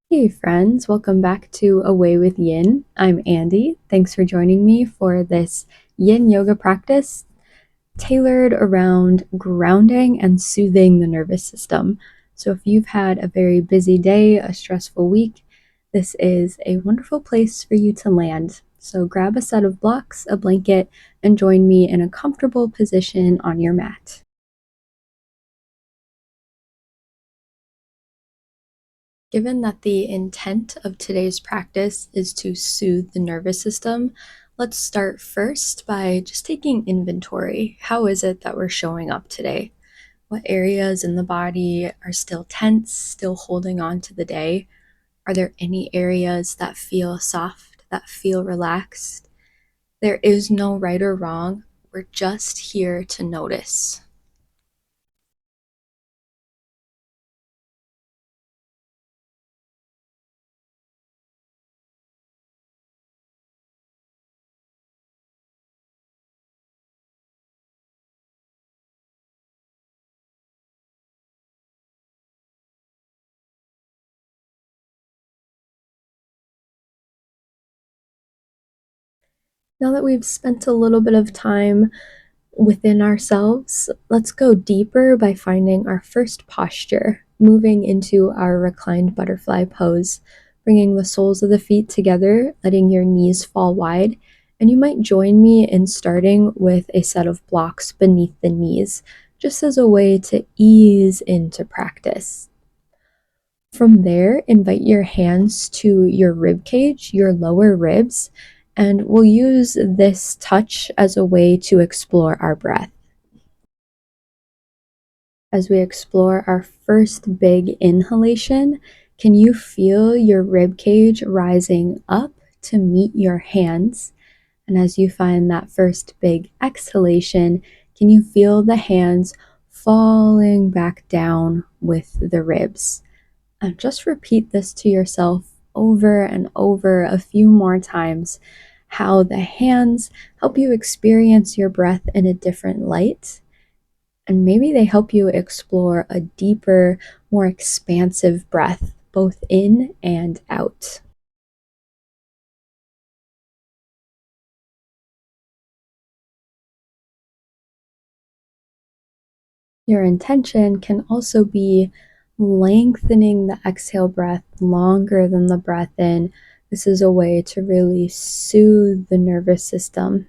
Hey friends, welcome back to Away with Yin. I'm Andy. Thanks for joining me for this Yin yoga practice tailored around grounding and soothing the nervous system. So, if you've had a very busy day, a stressful week, this is a wonderful place for you to land. So, grab a set of blocks, a blanket, and join me in a comfortable position on your mat. Given that the intent of today's practice is to soothe the nervous system, let's start first by just taking inventory. How is it that we're showing up today? What areas in the body are still tense, still holding on to the day? Are there any areas that feel soft, that feel relaxed? There is no right or wrong. We're just here to notice. Now that we've spent a little bit of time within ourselves, let's go deeper by finding our first posture, moving into our reclined butterfly pose, bringing the soles of the feet together, letting your knees fall wide. And you might join me in starting with a set of blocks beneath the knees, just as a way to ease into practice. From there, invite your hands to your rib cage, your lower ribs, and we'll use this touch as a way to explore our breath. As we explore our first big inhalation, can you feel your rib cage rising up to meet your hands? And as you find that first big exhalation, can you feel the hands falling back down with the ribs? And just repeat this to yourself over and over a few more times, how the hands help you experience your breath in a different light, and maybe they help you explore a deeper, more expansive breath, both in and out. Your intention can also be lengthening the exhale breath longer than the breath in. This is a way to really soothe the nervous system.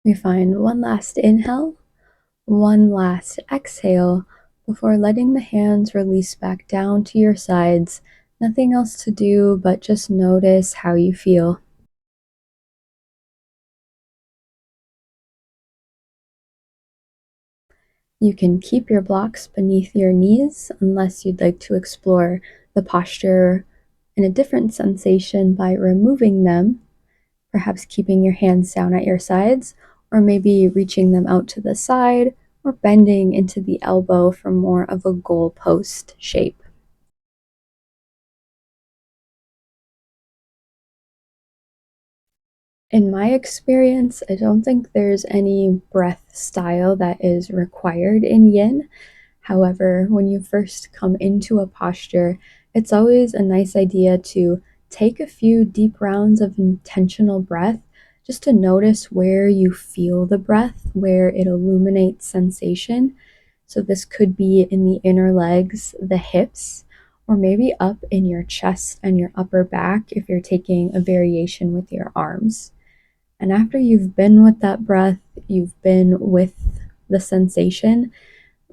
We find one last inhale, one last exhale before letting the hands release back down to your sides. Nothing else to do but just notice how you feel. You can keep your blocks beneath your knees unless you'd like to explore the posture in a different sensation by removing them, perhaps keeping your hands down at your sides, or maybe reaching them out to the side or bending into the elbow for more of a goalpost shape. In my experience, I don't think there's any breath style that is required in yin. However, when you first come into a posture, it's always a nice idea to take a few deep rounds of intentional breath just to notice where you feel the breath, where it illuminates sensation. So, this could be in the inner legs, the hips, or maybe up in your chest and your upper back if you're taking a variation with your arms. And after you've been with that breath, you've been with the sensation,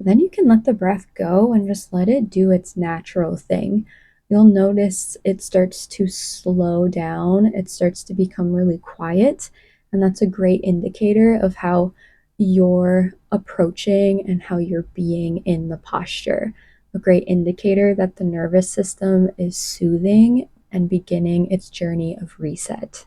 Then you can let the breath go and just let it do its natural thing. You'll notice it starts to slow down, it starts to become really quiet, and that's a great indicator of how you're approaching and how you're being in the posture. A great indicator that the nervous system is soothing and beginning its journey of reset.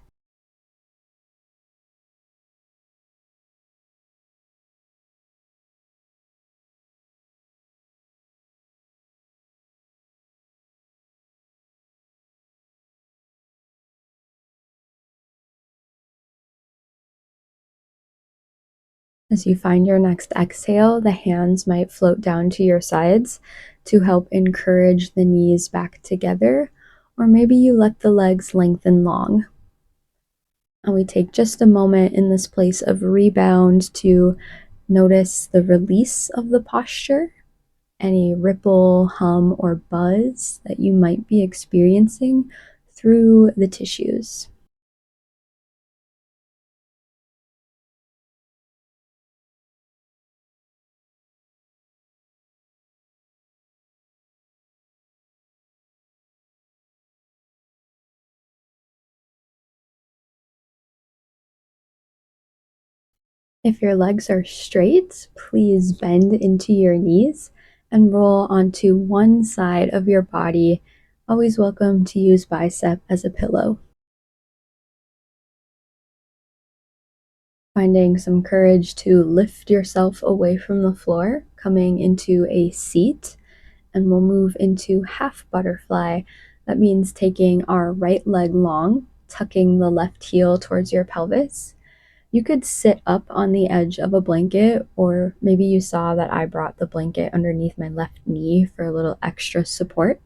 As you find your next exhale, the hands might float down to your sides to help encourage the knees back together, or maybe you let the legs lengthen long. And we take just a moment in this place of rebound to notice the release of the posture, any ripple, hum, or buzz that you might be experiencing through the tissues. If your legs are straight, please bend into your knees and roll onto one side of your body. Always welcome to use bicep as a pillow. Finding some courage to lift yourself away from the floor, coming into a seat, and we'll move into half butterfly. That means taking our right leg long, tucking the left heel towards your pelvis. You could sit up on the edge of a blanket, or maybe you saw that I brought the blanket underneath my left knee for a little extra support.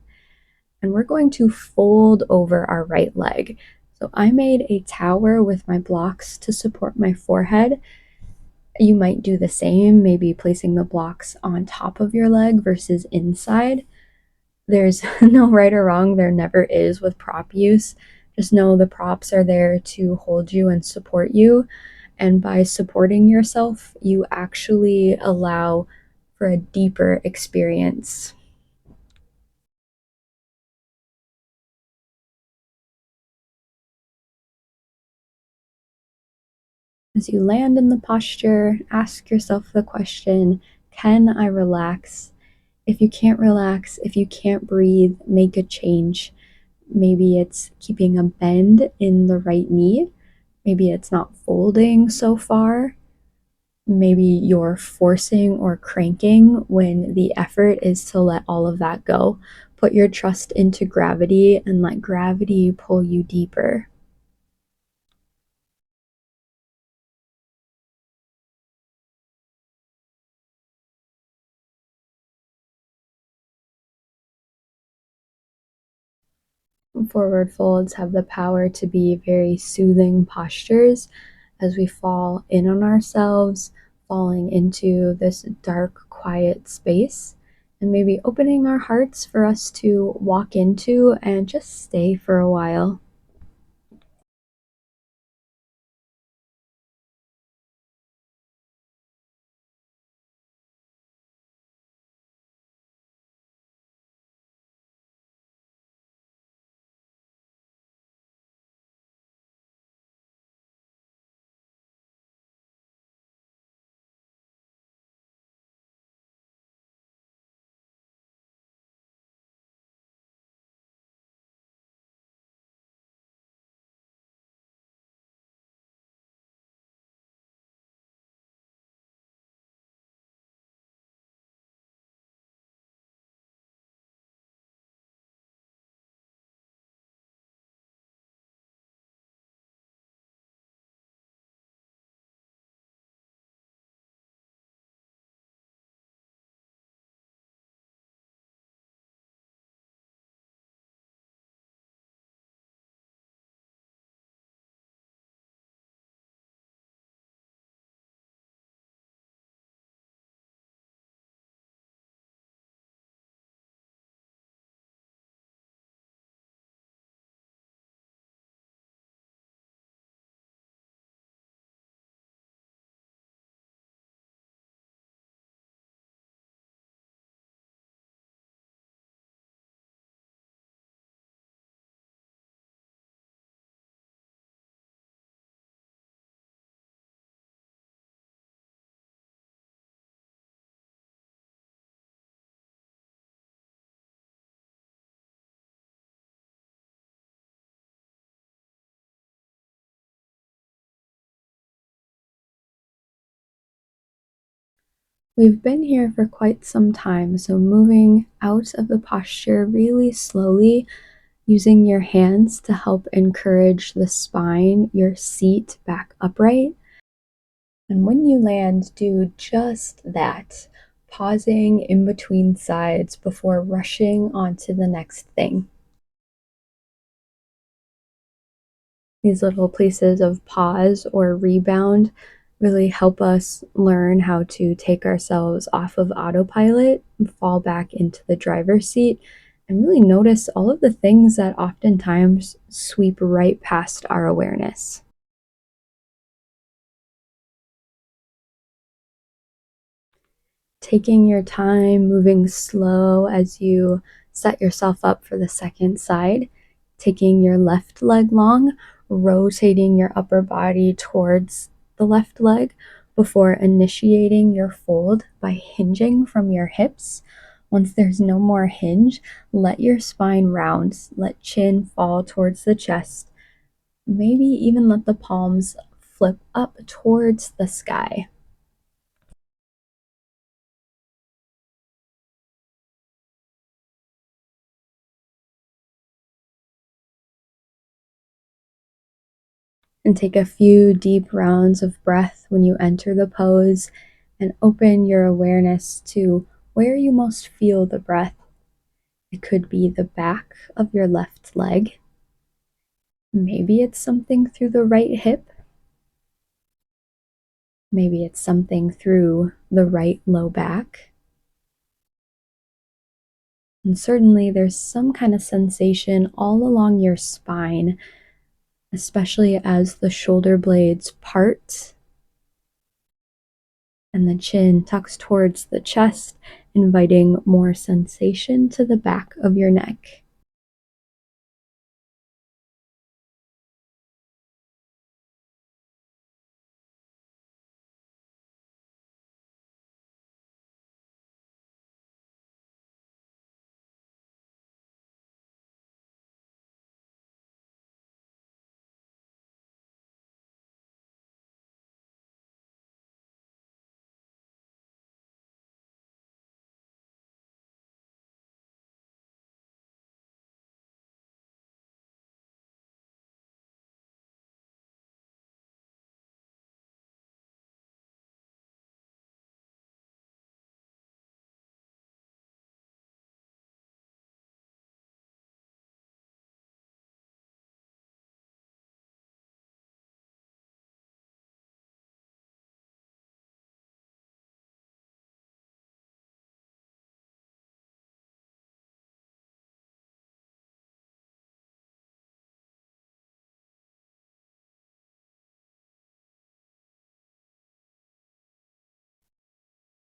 And we're going to fold over our right leg. So I made a tower with my blocks to support my forehead. You might do the same, maybe placing the blocks on top of your leg versus inside. There's no right or wrong, there never is with prop use. Just know the props are there to hold you and support you. And by supporting yourself, you actually allow for a deeper experience. As you land in the posture, ask yourself the question, can I relax? If you can't relax, if you can't breathe, make a change. Maybe it's keeping a bend in the right knee. Maybe it's not folding so far. Maybe you're forcing or cranking when the effort is to let all of that go. Put your trust into gravity and let gravity pull you deeper. Forward folds have the power to be very soothing postures as we fall in on ourselves, falling into this dark, quiet space, and maybe opening our hearts for us to walk into and just stay for a while. We've been here for quite some time, so moving out of the posture really slowly, using your hands to help encourage the spine, your seat back upright. And when you land, do just that, pausing in between sides before rushing onto the next thing. These little places of pause or rebound really help us learn how to take ourselves off of autopilot, fall back into the driver's seat, and really notice all of the things that oftentimes sweep right past our awareness. Taking your time, moving slow as you set yourself up for the second side, taking your left leg long, rotating your upper body towards the left leg before initiating your fold by hinging from your hips. Once there's no more hinge, let your spine round, let chin fall towards the chest, maybe even let the palms flip up towards the sky. And take a few deep rounds of breath when you enter the pose and open your awareness to where you most feel the breath. It could be the back of your left leg. Maybe it's something through the right hip. Maybe it's something through the right low back. And certainly there's some kind of sensation all along your spine, especially as the shoulder blades part and the chin tucks towards the chest, inviting more sensation to the back of your neck.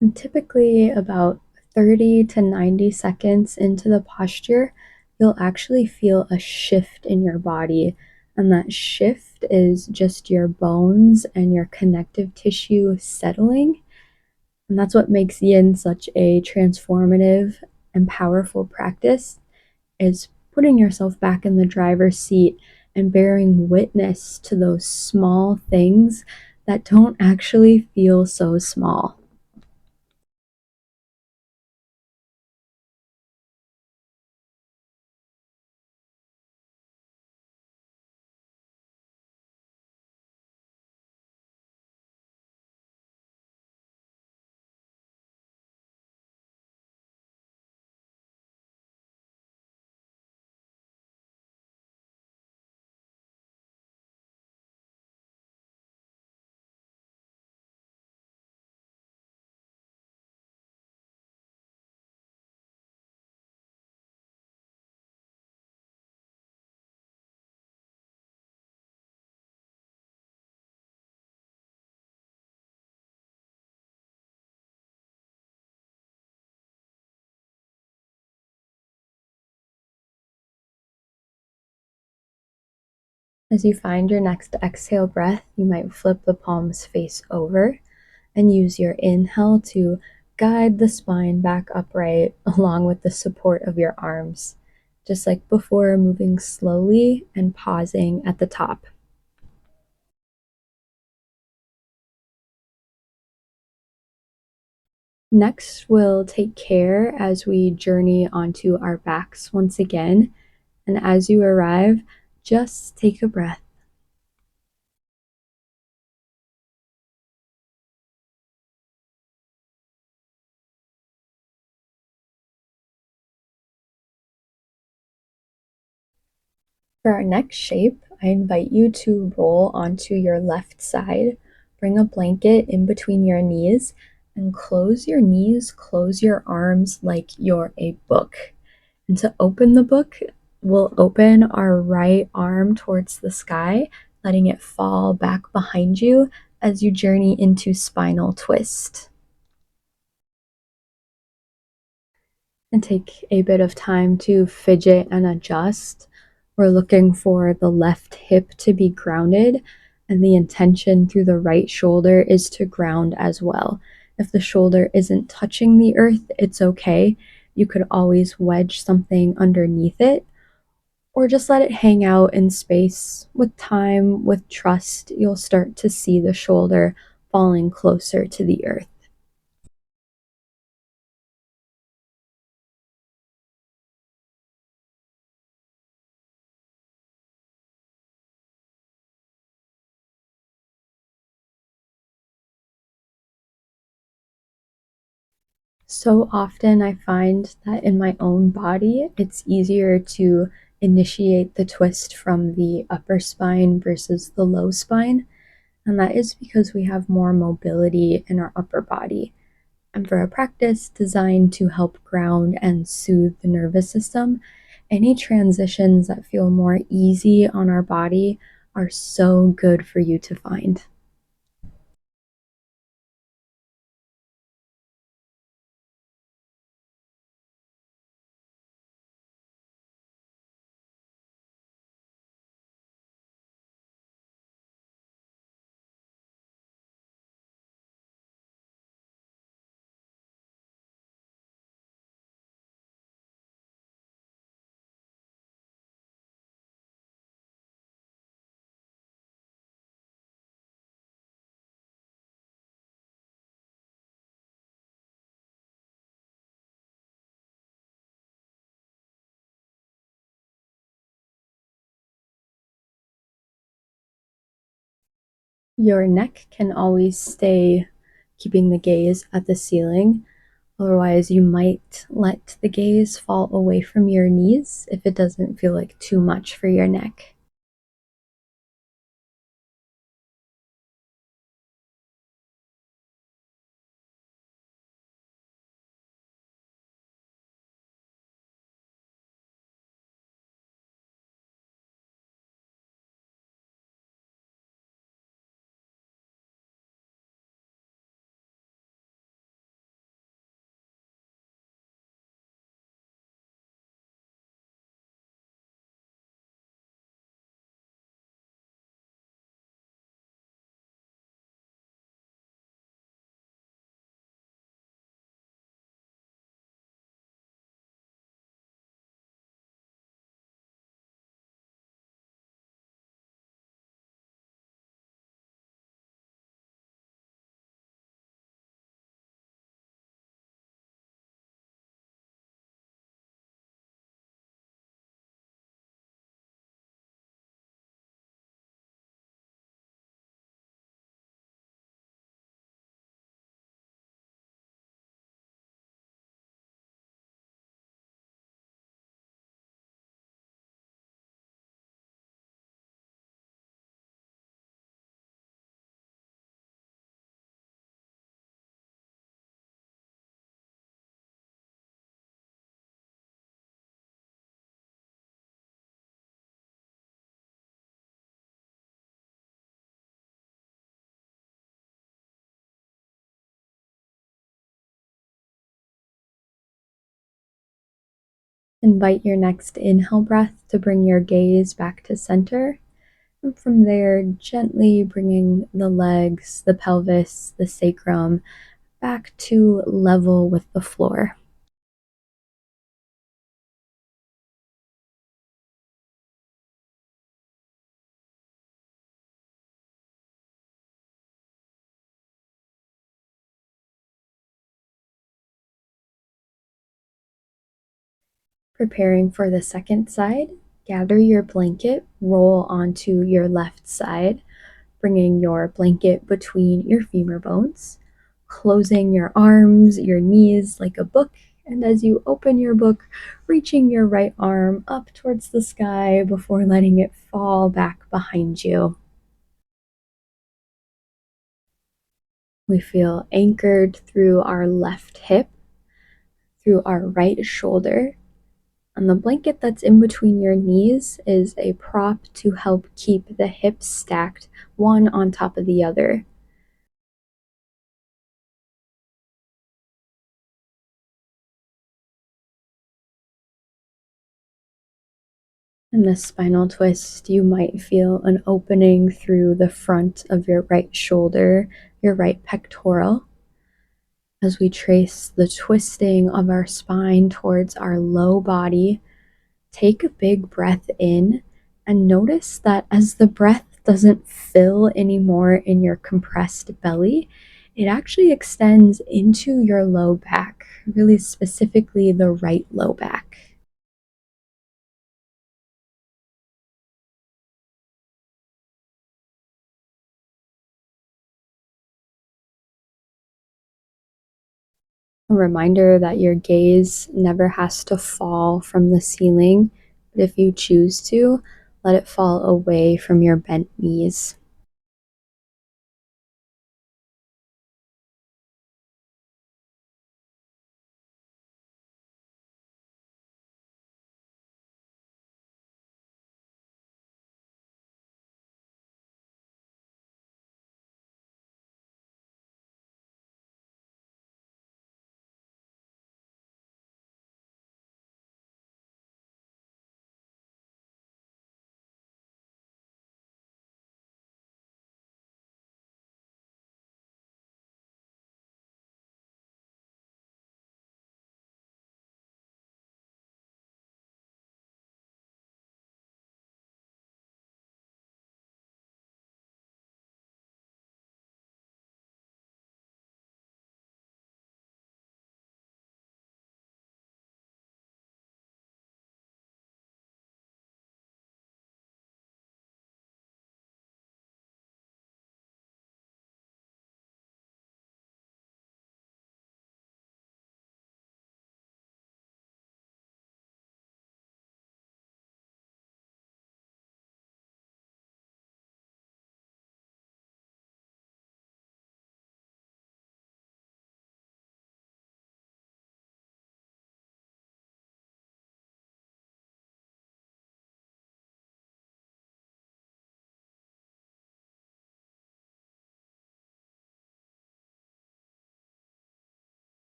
And typically, about 30 to 90 seconds into the posture, you'll actually feel a shift in your body. And that shift is just your bones and your connective tissue settling. And that's what makes yin such a transformative and powerful practice, is putting yourself back in the driver's seat and bearing witness to those small things that don't actually feel so small. As you find your next exhale breath, you might flip the palms face over and use your inhale to guide the spine back upright along with the support of your arms, just like before, moving slowly and pausing at the top. Next, we'll take care as we journey onto our backs once again. And as you arrive, just take a breath. For our next shape, I invite you to roll onto your left side. Bring a blanket in between your knees and close your knees, close your arms like you're a book. And to open the book, we'll open our right arm towards the sky, letting it fall back behind you as you journey into spinal twist. And take a bit of time to fidget and adjust. We're looking for the left hip to be grounded, and the intention through the right shoulder is to ground as well. If the shoulder isn't touching the earth, it's okay. You could always wedge something underneath it or just let it hang out in space. With time, with trust, you'll start to see the shoulder falling closer to the earth. So often I find that in my own body, it's easier to initiate the twist from the upper spine versus the low spine. And that is because we have more mobility in our upper body. And for a practice designed to help ground and soothe the nervous system, any transitions that feel more easy on our body are so good for you to find. Your neck can always stay keeping the gaze at the ceiling. Otherwise, you might let the gaze fall away from your knees if it doesn't feel like too much for your neck. Invite your next inhale breath to bring your gaze back to center. And from there, gently bringing the legs, the pelvis, the sacrum back to level with the floor. Preparing for the second side, gather your blanket, roll onto your left side, bringing your blanket between your femur bones, closing your arms, your knees like a book, and as you open your book, reaching your right arm up towards the sky before letting it fall back behind you. We feel anchored through our left hip, through our right shoulder, and the blanket that's in between your knees is a prop to help keep the hips stacked one on top of the other. In the spinal twist, you might feel an opening through the front of your right shoulder, your right pectoral. As we trace the twisting of our spine towards our low body, take a big breath in and notice that as the breath doesn't fill anymore in your compressed belly, it actually extends into your low back, really specifically the right low back. A reminder that your gaze never has to fall from the ceiling, but if you choose to, let it fall away from your bent knees.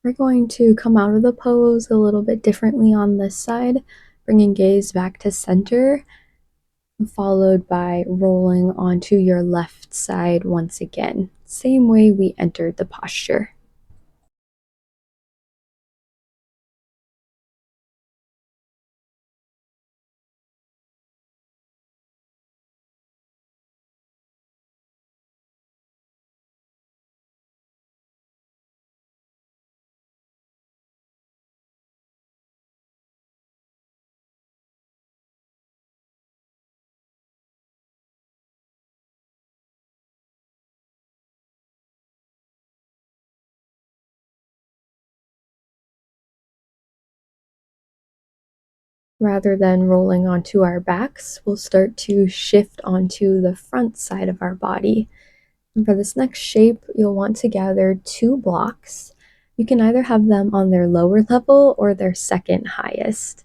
We're going to come out of the pose a little bit differently on this side, bringing gaze back to center, followed by rolling onto your left side once again, same way we entered the posture. Rather than rolling onto our backs, we'll start to shift onto the front side of our body. And for this next shape, you'll want to gather two blocks. You can either have them on their lower level or their second highest.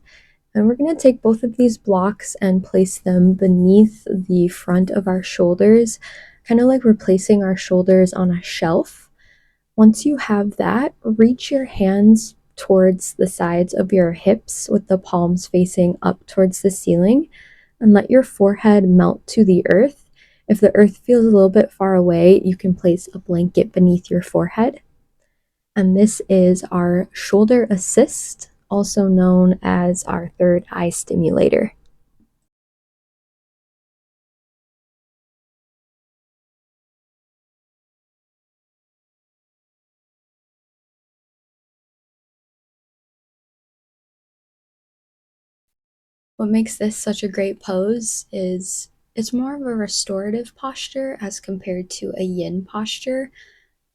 And we're going to take both of these blocks and place them beneath the front of our shoulders, kind of like we're placing our shoulders on a shelf. Once you have that, reach your hands towards the sides of your hips with the palms facing up towards the ceiling and let your forehead melt to the earth. If the earth feels a little bit far away, you can place a blanket beneath your forehead. And this is our shoulder assist, also known as our third eye stimulator. What makes this such a great pose is it's more of a restorative posture as compared to a yin posture.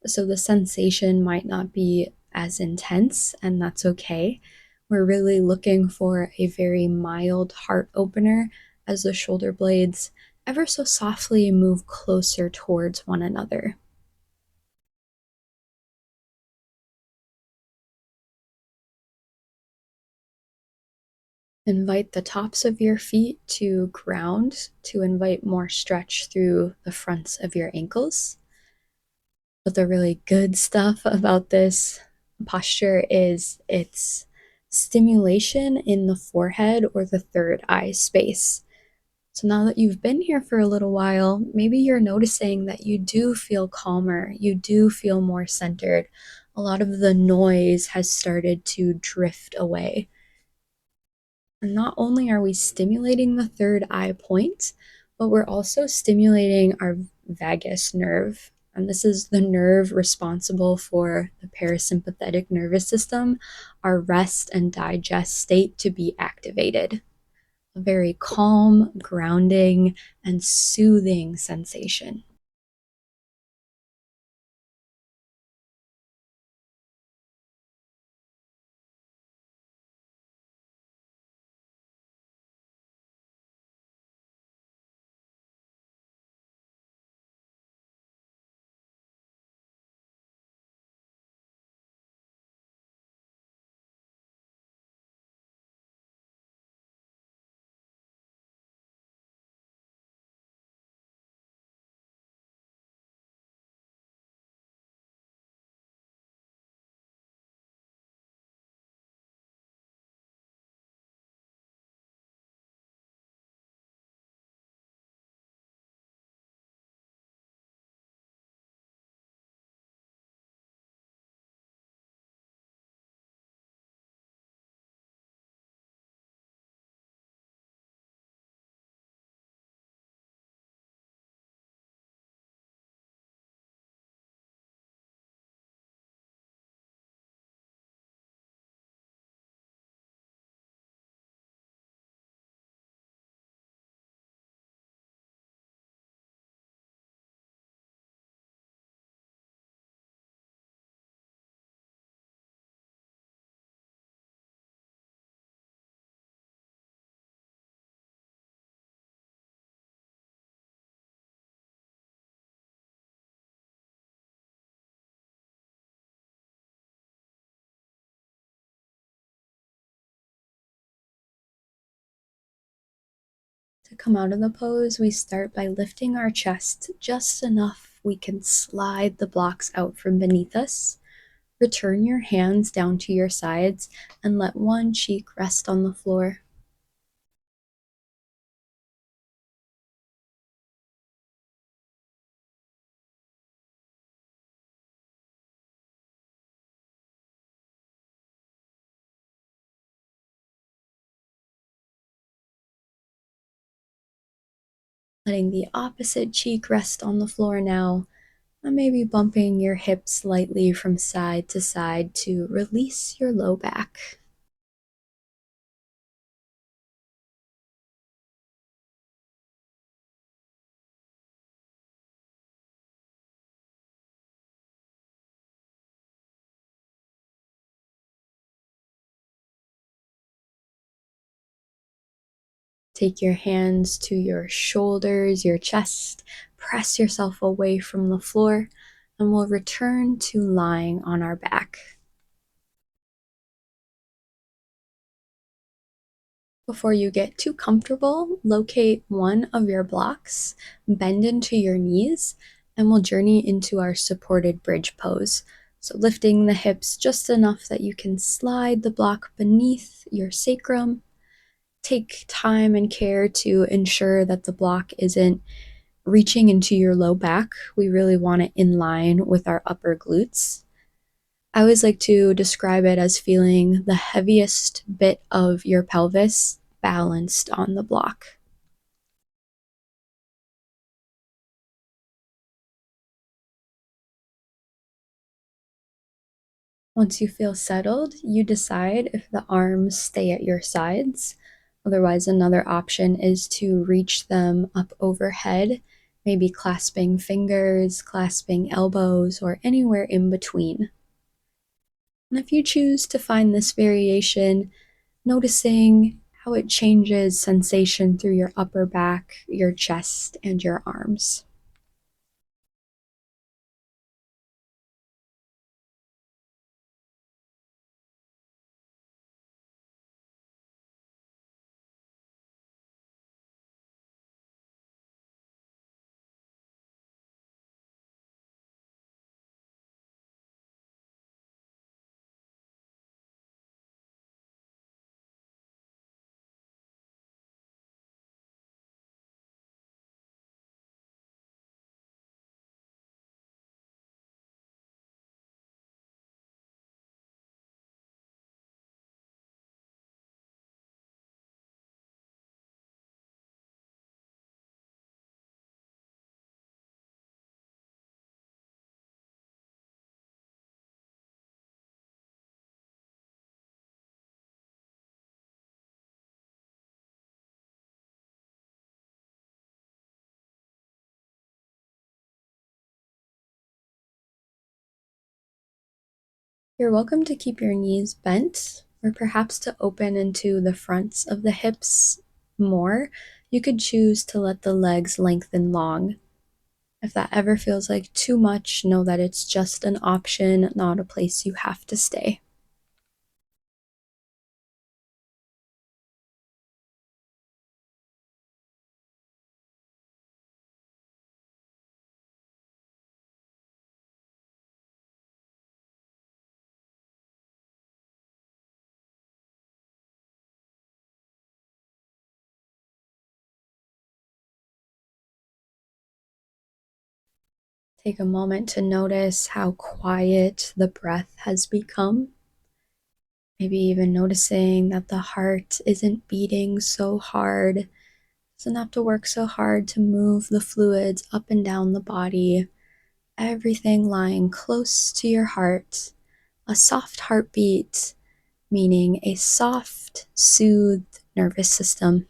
So the sensation might not be as intense, and that's okay. We're really looking for a very mild heart opener as the shoulder blades ever so softly move closer towards one another. Invite the tops of your feet to ground to invite more stretch through the fronts of your ankles. But the really good stuff about this posture is its stimulation in the forehead or the third eye space. So now that you've been here for a little while, maybe you're noticing that you do feel calmer, you do feel more centered. A lot of the noise has started to drift away. And not only are we stimulating the third eye point, but we're also stimulating our vagus nerve. And this is the nerve responsible for the parasympathetic nervous system, our rest and digest state to be activated. A very calm, grounding, and soothing sensation. To come out of the pose, we start by lifting our chest just enough we can slide the blocks out from beneath us. Return your hands down to your sides and let one cheek rest on the floor. Letting the opposite cheek rest on the floor now, and maybe bumping your hips slightly from side to side to release your low back. Take your hands to your shoulders, your chest, press yourself away from the floor, and we'll return to lying on our back. Before you get too comfortable, locate one of your blocks, bend into your knees, and we'll journey into our supported bridge pose. So, lifting the hips just enough that you can slide the block beneath your sacrum. Take time and care to ensure that the block isn't reaching into your low back. We really want it in line with our upper glutes. I always like to describe it as feeling the heaviest bit of your pelvis balanced on the block. Once you feel settled, you decide if the arms stay at your sides. Otherwise, another option is to reach them up overhead, maybe clasping fingers, clasping elbows, or anywhere in between. And if you choose to find this variation, noticing how it changes sensation through your upper back, your chest, and your arms. You're welcome to keep your knees bent or perhaps to open into the fronts of the hips more. You could choose to let the legs lengthen long. If that ever feels like too much, know that it's just an option, not a place you have to stay. Take a moment to notice how quiet the breath has become. Maybe even noticing that the heart isn't beating so hard, doesn't have to work so hard to move the fluids up and down the body. Everything lying close to your heart, a soft heartbeat, meaning a soft, soothed nervous system.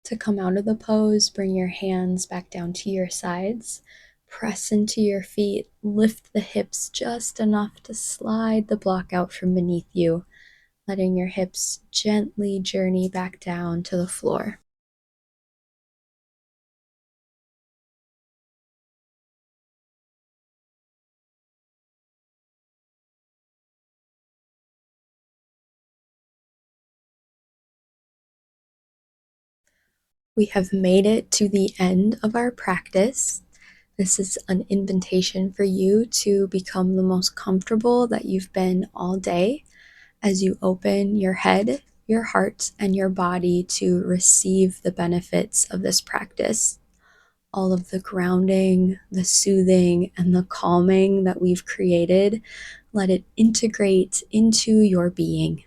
To come out of the pose, bring your hands back down to your sides. Press into your feet, lift the hips just enough to slide the block out from beneath you, letting your hips gently journey back down to the floor. We have made it to the end of our practice. This is an invitation for you to become the most comfortable that you've been all day as you open your head, your heart, and your body to receive the benefits of this practice. all of the grounding, the soothing, and the calming that we've created. Let it integrate into your being.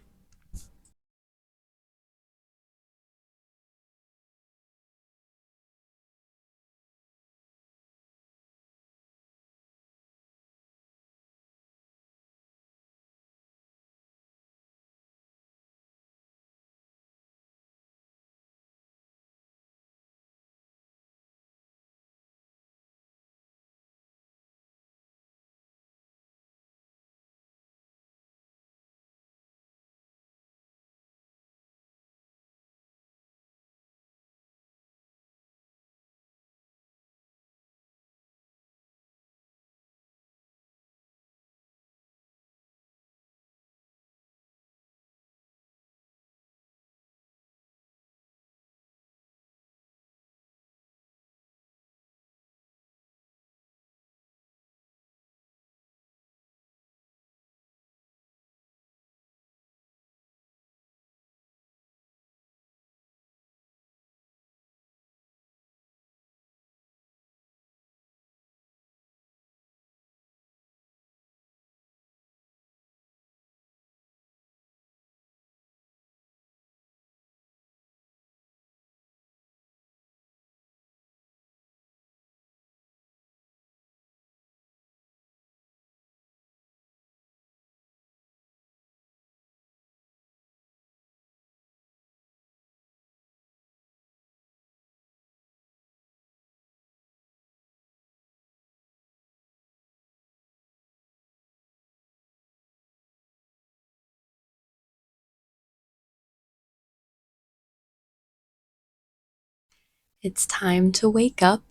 It's time to wake up,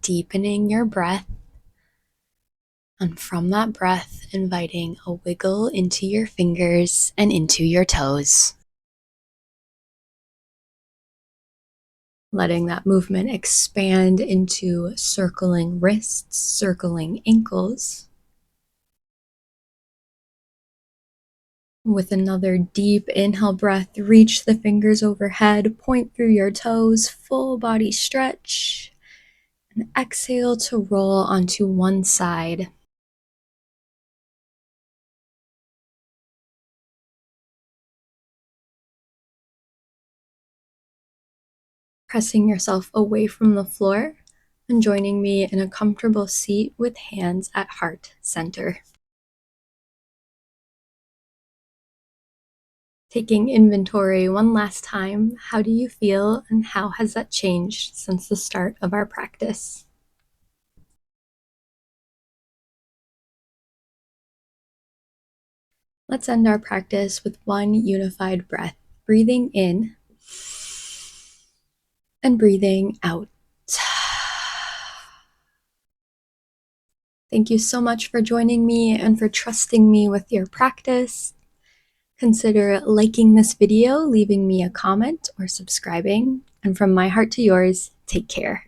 deepening your breath. And from that breath, inviting a wiggle into your fingers and into your toes. Letting that movement expand into circling wrists, circling ankles. With another deep inhale breath, reach the fingers overhead, point through your toes, full body stretch. And exhale to roll onto one side. Pressing yourself away from the floor and joining me in a comfortable seat with hands at heart center. Taking inventory one last time, how do you feel and how has that changed since the start of our practice? Let's end our practice with one unified breath, breathing in and breathing out. Thank you so much for joining me and for trusting me with your practice. Consider liking this video, leaving me a comment, or subscribing. And from my heart to yours, take care.